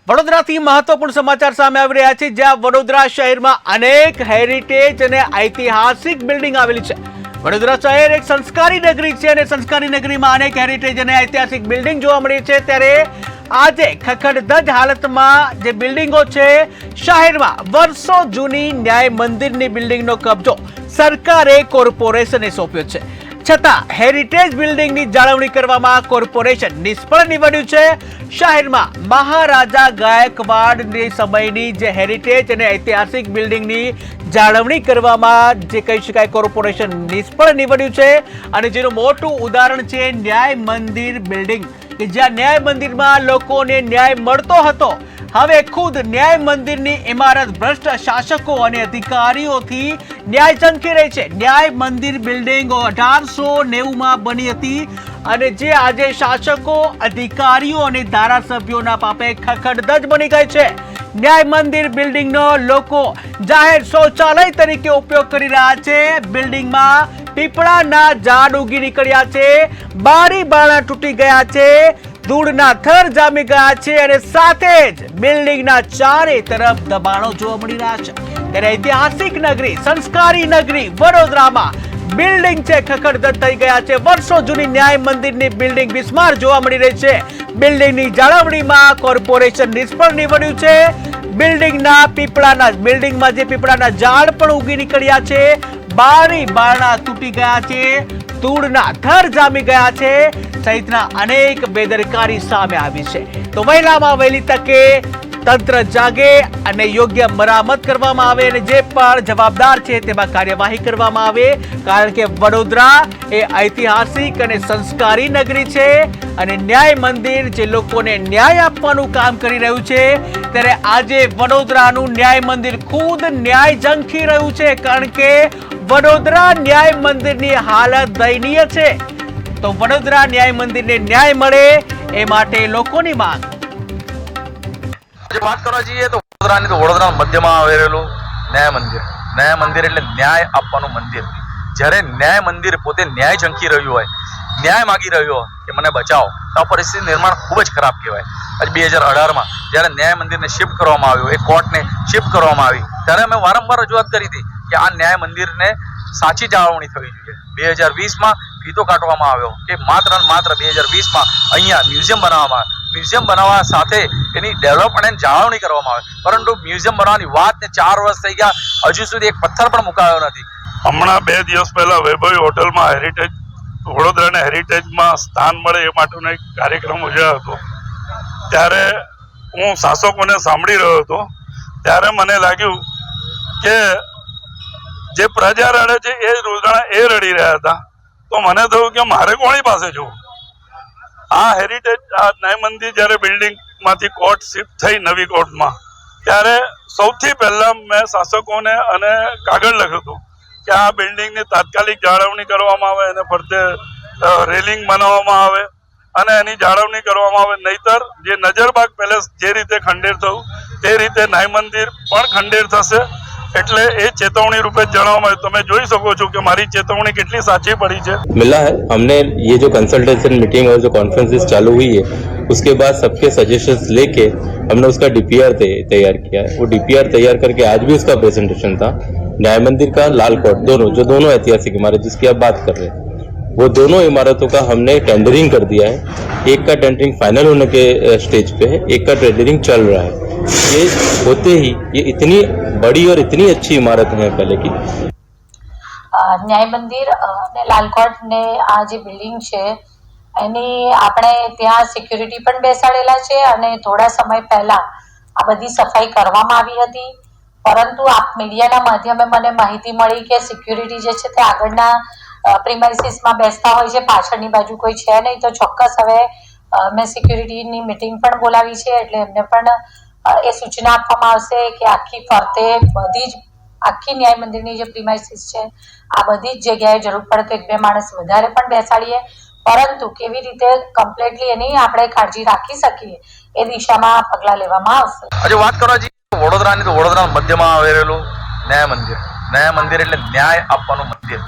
વડોદરાથી મહત્વપૂર્ણ સમાચાર સામે આવી રહ્યા છે, જ્યાં વડોદરા શહેરમાં અનેક હેરિટેજ અને ઐતિહાસિક બિલ્ડિંગ આવેલી છે। વડોદરા શહેર એક સંસ્કારી નગરી છે અને સંસ્કારી નગરીમાં અનેક હેરિટેજ અને ઐતિહાસિક બિલ્ડિંગ જોવા મળી છે। ત્યારે આજે ખખડધજ હાલતમાં જે બિલ્ડિંગો છે, શહેરમાં વર્ષો જૂની ન્યાય મંદિરની બિલ્ડિંગનો કબજો સરકારે કોર્પોરેશને સોંપ્યો છે, છતાં હેરિટેજ બિલ્ડિંગની જાળવણી કરવામાં કોર્પોરેશન નિષ્ફળ નીવડ્યું છે। શહેરમાં મહારાજા ગાયકવાડની સમયની જે હેરિટેજ અને ઐતિહાસિક બિલ્ડિંગની જાળવણી કરવામાં જે કહી શકાય કોર્પોરેશન નિષ્ફળ નીવડ્યું છે, અને જેનું મોટું ઉદાહરણ છે ન્યાય મંદિર બિલ્ડિંગ, કે જ્યાં ન્યાય મંદિરમાં લોકોને ન્યાય મળતો હતો, હવે ખુદ ન્યાય મંદિરની ઇમારત ભ્રષ્ટ શાસકો અને અધિકારીઓથી ન્યાય ઝંખી રહી છે। ન્યાય મંદિર બિલ્ડિંગ 1890માં બની હતી અને જે આજે શાસકો, અધિકારીઓ અને ધારાસભ્યોના પાપે ખખડધજ બની ગઈ છે। ન્યાય મંદિર બિલ્ડિંગનો લોકો જાહેર શૌચાલય તરીકે ઉપયોગ કરી રહ્યા છે। બિલ્ડિંગમાં પીપળાના ઝાડ ઉગી નીકળ્યા છે, બારી બારણા તૂટી ગયા છે, ધૂળના થર જામી ગયા છે અને સાથે જ બિલ્ડિંગના ચારે તરફ દબાણો જોવા મળી રહ્યા છે। ત્યારે ઐતિહાસિક નગરી, સંસ્કારી નગરી વડોદરામાં બિલ્ડિંગ છે ખખડધજ થઈ ગયા છે। વર્ષો જૂની ન્યાય મંદિરની બિલ્ડિંગ બિસ્માર જોવા મળી રહી છે। બિલ્ડિંગની જાળવણીમાં કોર્પોરેશન નિષ્ફળ નીવડ્યું છે। બિલ્ડિંગમાં જે પીપળાના ઝાડ પણ ઉગી નીકળ્યા છે, બારી બારણા તૂટી ગયા છે, ધૂળના થર જામી ગયા છે સહિતના અનેક બેદરકારી સામે આવી છે। તો વહેલામાં વહેલી તકે તંત્ર જાગે અને યોગ્ય મરામત કરવામાં આવે અને જે પણ જવાબદાર છે તેમાં કાર્યવાહી કરવામાં આવે, કારણ કે વડોદરા એ ઐતિહાસિક અને સંસ્કારી નગરી છે અને ન્યાય મંદિર જે લોકોને ન્યાય આપવાનું કામ કરી રહ્યું છે। ત્યારે આજે વડોદરાનું ન્યાય મંદિર ખુદ ન્યાય ઝંખી રહ્યું છે, કારણ કે વડોદરા ન્યાય મંદિરની હાલત દયનીય છે। તો વડોદરા ન્યાય મંદિરને ન્યાય મળે એ માટે લોકોની માંગ। વાત કરવા જઈએ તો વડોદરા મધ્યમાં આવેલું ન્યાય મંદિર એટલે ન્યાય આપવાનું મંદિર। જ્યારે ન્યાય મંદિર પોતે ન્યાય ઝંખી રહ્યું હોય, ન્યાય માગી રહ્યો હોય કે મને બચાવો, તો આ પરિસ્થિતિ નિર્માણ ખૂબ જ ખરાબ કહેવાય। આજે 2018માં જ્યારે ન્યાય મંદિરને શિફ્ટ કરવામાં આવ્યું, એ કોર્ટને શિફ્ટ કરવામાં આવી, ત્યારે અમે વારંવાર રજૂઆત કરી હતી કે આ ન્યાય મંદિરને સાચી જાળવણી થવી જોઈએ। 2020માં ફીતો કાઢવામાં આવ્યો કે માત્ર 2020માં અહીંયા મ્યુઝિયમ બનાવવા સાથે એની ડેવલપમેન્ટ અને જાળવણી કરવામાં આવે, પરંતુ મ્યુઝિયમ બનાવવાની વાતને 4 વર્ષ થઈ ગયા, હજુ સુધી એક પથ્થર પણ મુકાયો નથી। હમણાં 2 દિવસ પહેલા વૈભવી હોટલમાં વડોદરાને હેરિટેજમાં સ્થાન મળે એ માટેનો એક કાર્યક્રમ યોજાયો હતો। ત્યારે હું શાસકોને સાંભળી રહ્યો હતો, ત્યારે મને લાગ્યું કે જે પ્રજા રડે છે એ રોજણા એ રડી રહ્યા હતા, તો મને થયું કે મારે કોની પાસે જવું। આ હેરિટેજ, આ ન્યાય મંદિર જ્યારે બિલ્ડિંગમાંથી કોર્ટ શિફ્ટ થઈ નવી કોર્ટમાં, ત્યારે સૌથી પહેલા મેં શાસકોને અને કાગળ લખ્યું હતું કે આ બિલ્ડિંગની તાત્કાલિક જાળવણી કરવામાં આવે, એને ફરતે રેલિંગ બનાવવામાં આવે અને એની જાળવણી કરવામાં આવે, નહીતર જે નજરબાગ પેલેસ જે રીતે ખંડેર થયું તે રીતે ન્યાય મંદિર પણ ખંડેર થશે। એટલે એ ચેતવણી રૂપે જણાવવામાં આવ્યું। તમે જોઈ શકો છો કે મારી ચેતવણી કેટલી સાચી પડી છે। मिला है हमने ये जो कंसल्टेशन मीटिंग और जो कॉन्फ्रेंसेस चालू हुई है, उसके बाद सबके सजेशंस लेके हमने उसका डीपीआर तैयार किया है। वो डीपीआर तैयार करके आज भी उसका प्रेजेंटेशन था। न्याय मंदिर का, लाल कोर्ट, दोनों ऐतिहासिक इमारत जिसकी आप बात कर रहे हैं, वो दोनों इमारतों का हमने टेंडरिंग कर दिया है। एक का टेंडरिंग फाइनल होने के स्टेज पे है, एक का टेंडरिंग चल रहा है। ये होते ही ये इतनी बड़ी और इतनी अच्छी इमारत है पहले की। ન્યાય મંદિર અને લાલકોટ ને આ જે બિલ્ડિંગ છે એની આપણે ત્યાં સિક્યુરિટી પણ બેસાડેલા છે અને થોડા સમય પહેલા આ બધી સફાઈ કરવામાં આવી હતી, પરંતુ આપ મીડિયાના માધ્યમે મને માહિતી મળી કે સિક્યુરિટી જે છે તે આગળના પ્રિમાઇસીસમાં બેસતા હોય છે, પાછળની બાજુ કોઈ છે નહીં। તો ચોક્કસ હવે મેં સિક્યુરિટીની મિટિંગ પણ બોલાવી છે, એટલે એમને પણ એ સૂચના આપવામાં આવશે કે આખી ફરતે બધી જ આખી ન્યાય મંદિરની જે પ્રિમાઇસીસ છે આ બધી જ જગ્યાએ જરૂર પડે તો 1-2 માણસ વધારે પણ બેસાડીએ, પરંતુ કેવી રીતે કમ્પ્લીટલી એની આપણે કાળજી રાખી શકીએ એ દિશામાં પગલાં લેવામાં આવશે। આજે વાત કરવા જઈએ તો વડોદરા મધ્યમાં આવેલું ન્યાય મંદિર એટલે ન્યાય આપવાનું મંદિર।